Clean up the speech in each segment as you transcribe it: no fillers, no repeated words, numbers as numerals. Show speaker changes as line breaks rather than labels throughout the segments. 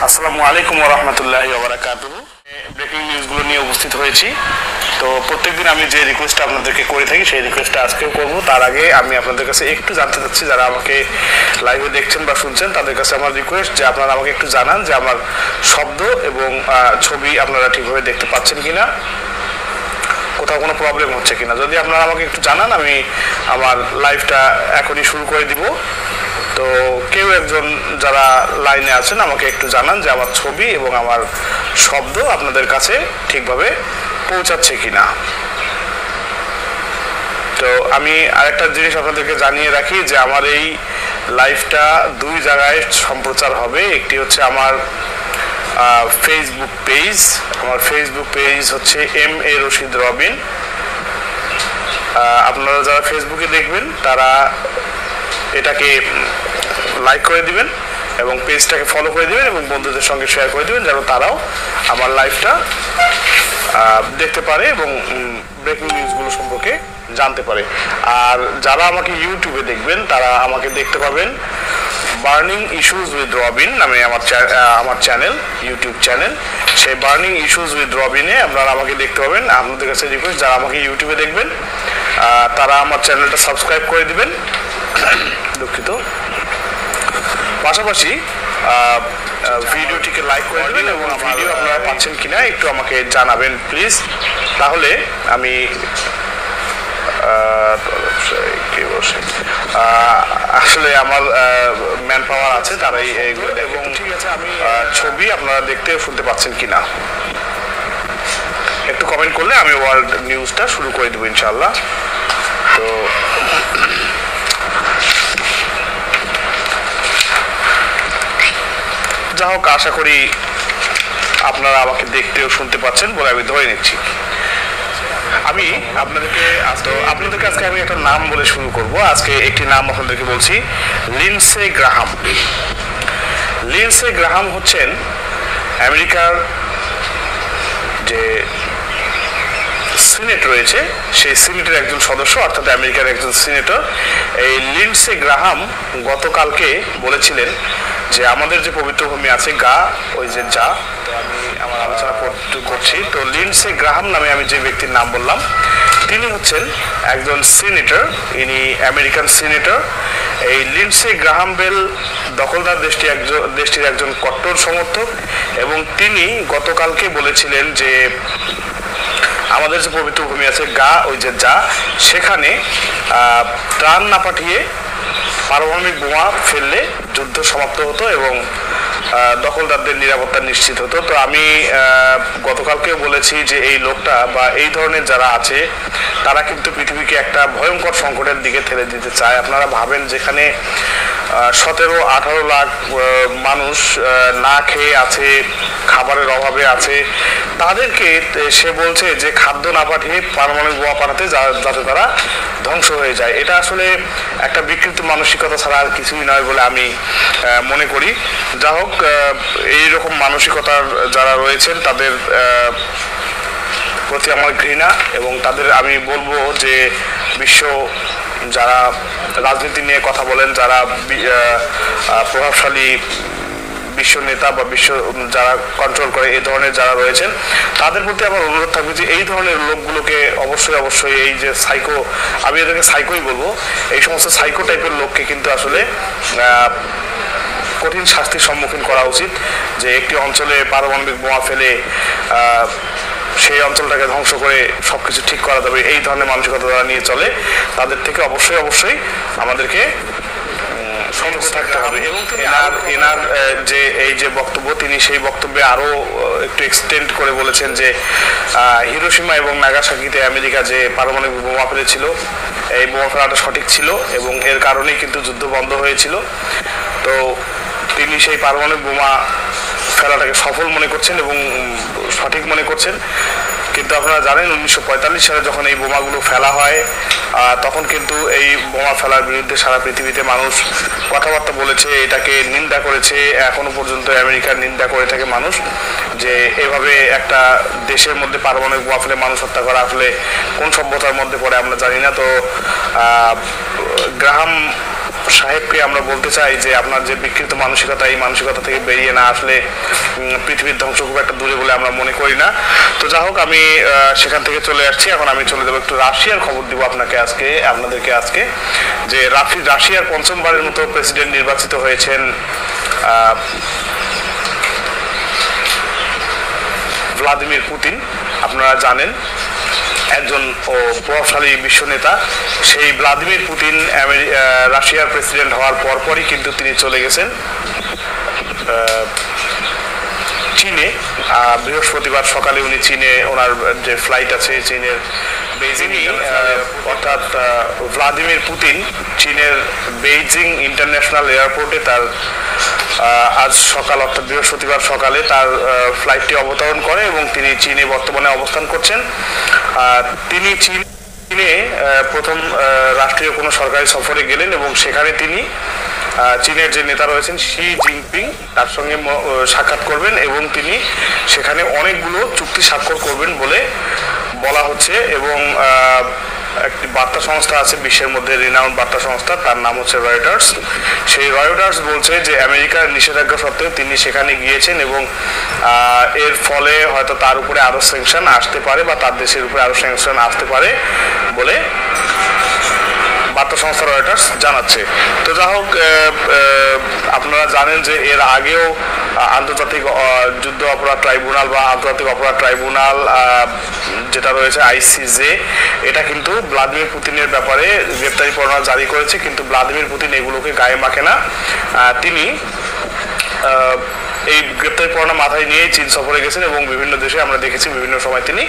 আসসালামু আলাইকুম ওয়া রাহমাতুল্লাহি ওয়া বারাকাতুহু। ব্রেকিং নিউজগুলো নিয়ে উপস্থিত হয়েছি। তো প্রত্যেকদিন আমি যে রিকোয়েস্টটা আপনাদেরকে করে থাকি সেই রিকোয়েস্টটা আজকেও করব। তার আগে আমি আপনাদের কাছে একটু জানতে চাচ্ছি, যারা আমাকে লাইভে দেখছেন বা শুনছেন তাদের কাছে আমার রিকোয়েস্ট যে আপনারা আমাকে একটু জানান যে আমার শব্দ এবং ছবি আপনারা ঠিকভাবে দেখতে পাচ্ছেন কিনা, কোথাও কোনো প্রবলেম হচ্ছে কিনা। যদি আপনারা আমাকে একটু জানান, আমি আমার লাইভটা এখনই শুরু করে দিব। তো কেউ একজন যারা লাইনে আছেন আমাকে একটু জানান যে আমার ছবি এবং আমার শব্দ আপনাদের কাছে ঠিকভাবে পৌঁছাচ্ছে কিনা। তো আমি আরেকটা জিনিস আপনাদেরকে জানিয়ে রাখি যে আমার এই লাইভটা দুই জায়গায় সম্প্রচার হবে। একটি হচ্ছে আমার ফেসবুক পেজ, আমার ফেসবুক পেজ হচ্ছে MA রশিদ রবিন। আপনারা যারা ফেসবুকে দেখবেন তারা এটাকে লাইক করে দিবেন এবং পেজটাকে ফলো করে দিবেন এবং বন্ধুদের সঙ্গে শেয়ার করে দিবেন, যেন তারাও আমার লাইভটা দেখতে পারে এবং ব্রেকিং নিউজগুলো সম্পর্কে জানতে পারে। আর যারা আমাকে ইউটিউবে দেখবেন তারা আমাকে দেখতে পাবেন বার্নিং ইস্যুজ উইথ রবিন নামে আমার চ্যানেল, ইউটিউব চ্যানেল। সেই বার্নিং ইস্যুজ উইথ রবিনে আপনারা আমাকে দেখতে পাবেন। আপনাদের কাছে রিকোয়েস্ট, যারা আমাকে ইউটিউবে দেখবেন তারা আমার চ্যানেলটা সাবস্ক্রাইব করে দিবেন, দুঃখিত। পাশাপাশি ভিডিওটিকে লাইক করে দেবেন এবং ভিডিও আপনারা পাচ্ছেন কিনা একটু আমাকে জানাবেন প্লিজ। তাহলে আমি আসলে আমার ম্যান পাওয়ার আছে, তারাই এইগুলো এবং ঠিক আছে আমি ছবি আপনারা দেখতে শুনতে পাচ্ছেন কিনা একটু কমেন্ট করলে আমি ওয়ার্ল্ড নিউজটা শুরু করে দেবো ইনশাআল্লাহ। তো যা হোক, আশা করি আপনারা আমাকে দেখতে ও শুনতে পাচ্ছেন বলে আমি ধরে নিচ্ছি। আমি আপনাদেরকে আজকে আমি একটা নাম বলে শুরু করব। আজকে একটি নাম আপনাদেরকে বলছি, লিন্ডসে গ্রাহাম। লিন্ডসে গ্রাহাম হচ্ছেন আমেরিকার যে সিনেট রয়েছে সেই সিনেটের একজন সদস্য, অর্থাৎ আমেরিকার একজন সিনেটর। এই লিন্ডসে গ্রাহাম গতকালকে বলেছিলেন যে আমাদের যে পবিত্র ভূমি আছে গা, ওই যে যা, তো আমি আমার আলোচনা করছি। তো লিন্ডসে গ্রাহাম নামে আমি যে ব্যক্তির নাম বললাম, তিনি হচ্ছেন একজন সিনেটর, ইনি আমেরিকান সিনেটর। এই লিন্ডসে গ্রাহাম বেল দখলদার দেশটির একজন কট্টর সমর্থক এবং তিনি গতকালকে বলেছিলেন যে আমাদের যে পবিত্র ভূমি আছে গা, ওই যে যা, সেখানে ত্রাণ না পাঠিয়ে পারমাণবিক বোমা ফেললে যুদ্ধ সমাপ্ত হতো এবং দখলদারদের নিরাপত্তা নিশ্চিত হতো। তো আমি গতকালকেও বলেছি যে এই লোকটা বা এই ধরনের যারা আছে তারা কিন্তু পৃথিবীকে একটা ভয়ঙ্কর সংকটের দিকে ঠেলে দিতে চায়। আপনারা ভাবেন, যেখানে 17-18 লাখ মানুষ না খেয়ে আছে, খাবারের অভাবে আছে, তাদেরকে সে বলছে যে খাদ্য না পাঠিয়ে পারমাণবিক বোমা পাঠাতে, যাতে তারা ধ্বংস হয়ে যায়। এটা আসলে একটা বিকৃত মানসিকতা ছাড়া আর কিছুই নয় বলে আমি মনে করি। যা হোক, এইরকম মানসিকতার যারা রয়েছেন তাদের প্রতি আমার ঘৃণা এবং তাদের আমি বলবো যে বিশ্ব যারা রাজনীতি নিয়ে কথা বলেন, যারা প্রভাবশালী বিশ্ব নেতা বা বিশ্ব যারা কন্ট্রোল করে, এই ধরনের যারা রয়েছেন তাদের প্রতি আমার অনুরোধ থাকবে যে এই ধরনের লোকগুলোকে অবশ্যই এই যে সাইকো, আমি এদেরকে সাইকোই বলবো, এই সমস্ত সাইকো টাইপের লোককে কিন্তু আসলে কঠিন শাস্তির সম্মুখীন করা উচিত। যে একটি অঞ্চলে পারমাণবিক বোমা ফেলে সেই অঞ্চলটাকে ধ্বংস করে সবকিছু ঠিক করা যাবে, এই ধরনের মানসিকতা যারা নিয়ে চলে তাদের থেকে অবশ্যই আমাদেরকে সতর্ক থাকতে হবে। এবং এনার যে এই যে বক্তব্য, তিনি সেই বক্তব্যে আরো একটু এক্সটেন্ড করে বলেছেন যে হিরোশিমা এবং নাগাসাকিতে আমেরিকা যে পারমাণবিক বোমা ফেলেছিল, এই বোমা ফেলাটা সঠিক ছিল এবং এর কারণেই কিন্তু যুদ্ধ বন্ধ হয়েছিল। তো তিনি সেই পারমাণবিক বোমা ফেলাটাকে সফল মনে করছেন এবং সঠিক মনে করছেন। কিন্তু আপনারা জানেন 1945 সালে যখন এই বোমাগুলো ফেলা হয়, তখন কিন্তু এই বোমা ফেলার বিরুদ্ধে সারা পৃথিবীতে মানুষ কথাবার্তা বলেছে, এটাকে নিন্দা করেছে। এখনো পর্যন্ত আমেরিকার নিন্দা করে থাকে মানুষ, যে এভাবে একটা দেশের মধ্যে পারমাণবিক বোমা ফেলে মানুষ হত্যা করা আসলে কোন সভ্যতার মধ্যে পড়ে আমরা জানি না। তো গ্রাহাম সাহেবকে আমরা বলতে চাই যে আপনার যে বিকৃত মানসিকতা, এই মানসিকতা থেকে বেরিয়ে না আসলে পৃথিবীর ধ্বংস খুব একটা দূরে বলে আমরা মনে করি না। তো যা হোক, আমি সেখান থেকে চলে আসছি। এখন আমি চলে যাবো একটু রাশিয়ার খবর দিব আপনাদেরকে আজকে যে রাশিয়ার পঞ্চমবারের মতো প্রেসিডেন্ট নির্বাচিত হয়েছেন ভ্লাদিমির পুতিন। আপনারা জানেন একজন প্রভাবশালী বিশ্ব নেতা। সেই ভ্লাদিমির পুতিন রাশিয়ার প্রেসিডেন্ট হওয়ার পরপরই কিন্তু তিনি চলে গেছেন চীনে। বৃহস্পতিবার সকালে উনি চীনে, ওনার যে ফ্লাইট আছে চীনের বেইজিং, অর্থাৎ ভ্লাদিমির পুতিন চীনের বেইজিং ইন্টারন্যাশনাল এয়ারপোর্টে তার আজ সকাল অর্থাৎ বৃহস্পতিবার সকালে তার ফ্লাইটটি অবতরণ করে এবং তিনি চীনে বর্তমানে অবস্থান করছেন। তিনি চীনে প্রথম রাষ্ট্রীয় কোনো সরকারি সফরে গেলেন এবং সেখানে তিনি চীনের যে নেতা রয়েছেন শি জিনপিং তার সঙ্গে সাক্ষাৎ করবেন এবং তিনি সেখানে অনেকগুলো চুক্তি স্বাক্ষর করবেন বলে বলা হচ্ছে। এবং একটি বার্তা সংস্থা আছে বিশ্বের মধ্যে রিনাউন্ড বার্তা সংস্থা, তার নাম হচ্ছে রয়টার্স। সেই রয়টার্স বলছে যে আমেরিকার নিষেধাজ্ঞা সত্ত্বেও তিনি সেখানে গিয়েছেন এবং এর ফলে হয়তো তার উপরে আরো স্যাংশন আসতে পারে বা তার দেশের উপরে আরো স্যাংশন আসতে পারে বলে বার্তা সংস্থা রয়টার্স জানাচ্ছে। তো যা হোক, আপনারা জানেন যে এর আগেও আন্তর্জাতিক যুদ্ধ অপরাধ ট্রাইব্যুনাল বা আন্তর্জাতিক অপরাধ ট্রাইব্যুনাল যেটা রয়েছে আইসিজে, এটা কিন্তু ভ্লাদিমির পুতিনের ব্যাপারে গ্রেপ্তারি পরোয়ানা জারি করেছে, কিন্তু ভ্লাদিমির পুতিন এগুলোকে গায়ে মাখে না। তিনি এই গ্রেপ্তারি পরোয়ানা মাথায় নিয়ে চীন সফরে গেছেন এবং বিভিন্ন দেশে আমরা দেখেছি বিভিন্ন সময় তিনি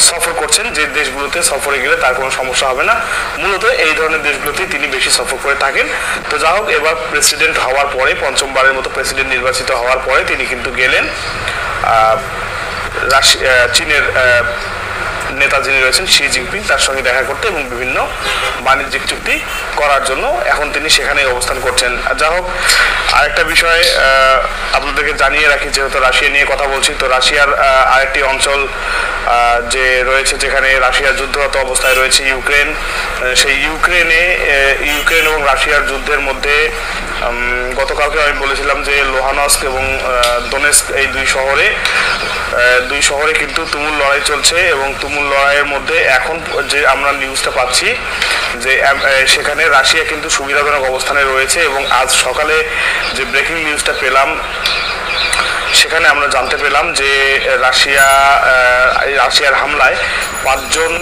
সফর করছেন, যে দেশগুলোতে সফরে গেলে তার কোনো সমস্যা হবে না। মূলত এই ধরনের দেশগুলোতেই তিনি বেশি সফর করে থাকেন। তো যা হোক, এবার প্রেসিডেন্ট হওয়ার পরে, পঞ্চমবারের মতো প্রেসিডেন্ট নির্বাচিত হওয়ার পরে তিনি কিন্তু গেলেন চীনের নেতা যিনি রয়েছেন শি জিনপিং তার সঙ্গে দেখা করতে এবং বিভিন্ন বাণিজ্যিক চুক্তি করার জন্য এখন তিনি সেখানেই অবস্থান করছেন। যা হোক, আরেকটা বিষয় আপনাদেরকে জানিয়ে রাখি, যেহেতু রাশিয়া নিয়ে কথা বলছি, তো রাশিয়ার আরেকটি অঞ্চল যে রয়েছে যেখানে রাশিয়া যুদ্ধরত অবস্থায় রয়েছে ইউক্রেন, সেই ইউক্রেন এবং রাশিয়ার যুদ্ধের মধ্যে গতকালকে আমি বলেছিলাম যে লোহানস্ক এবং দোনেস্ক এই দুই শহরে কিন্তু তুমুল লড়াই চলছে এবং তুমুল লড়াইয়ের মধ্যে এখন যে আমরা নিউজটা পাচ্ছি যে সেখানে রাশিয়া কিন্তু সুবিধাজনক অবস্থানে রয়েছে এবং আজ সকালে যে ব্রেকিং নিউজটা পেলাম সেখানে আমরা জানতে পেলাম যে রাশিয়ার হামলায় 5 জন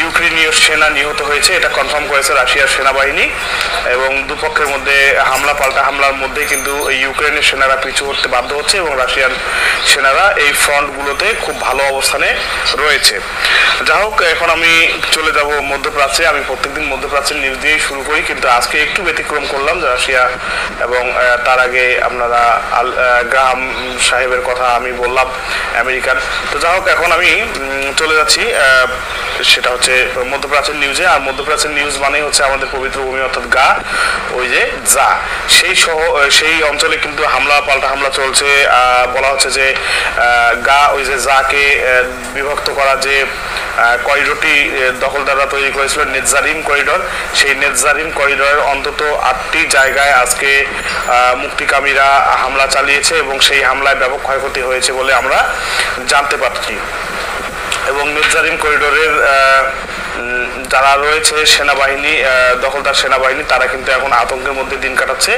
ইউক্রেনীয় সেনা নিহত হয়েছে, এটা কনফার্ম করেছে রাশিয়ার সেনাবাহিনী। এবং দুপক্ষের মধ্যে পাল্টা হামলার মধ্যে কিন্তু ইউক্রেনের সেনারা পিছু হতে বাধ্য হচ্ছে এবং রাশিয়ান সেনারা এই ফ্রন্টগুলোতে খুব ভালো অবস্থানে রয়েছে। যা হোক, এখন আমি চলে যাব মধ্যপ্রাচ্যে। আমি প্রত্যেকদিন মধ্যপ্রাচ্যের নিউজ দিয়েই শুরু করি, কিন্তু আজকে একটু ব্যতিক্রম করলাম রাশিয়া এবং তার আগে আপনারা গ্রাহাম সাহেবের কথা আমি বললাম আমেরিকান। তো যা হোক, এখন আমি চলে যাচ্ছি সেটা হচ্ছে মধ্যপ্রাচ্যের নিউজে। আর মধ্যপ্রাচ্যের নিউজ মানে হচ্ছে আমাদের পবিত্র ভূমি অর্থাৎ গা, ওই যে যা, সেই অঞ্চলে কিন্তু পাল্টা হামলা চলছে। বলা হচ্ছে যে গা, ওই যে যাকে বিভক্ত করা যে করিডোরটি দখলদাররা তৈরি করেছিল নেতজারিম করিডোর, সেই নেতজারিম করিডোরের অন্তত 8টি জায়গায় আজকে মুক্তিকামীরা হামলা চালিয়েছে এবং সেই হামলায় ব্যাপক ক্ষয়ক্ষতি হয়েছে বলে আমরা জানতে পারছি। এবং নেতজারিম করিডোরের যারা রয়েছে সেনাবাহিনী, দখলদার সেনাবাহিনী, তারা কিন্তু এখন আতঙ্কের মধ্যে দিন কাটাচ্ছে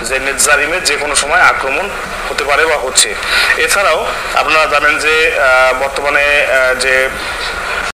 যে নেতজারিমে যে কোনো সময় আক্রমণ হতে পারে বা হচ্ছে। এছাড়াও আপনারা জানেন যে বর্তমানে যে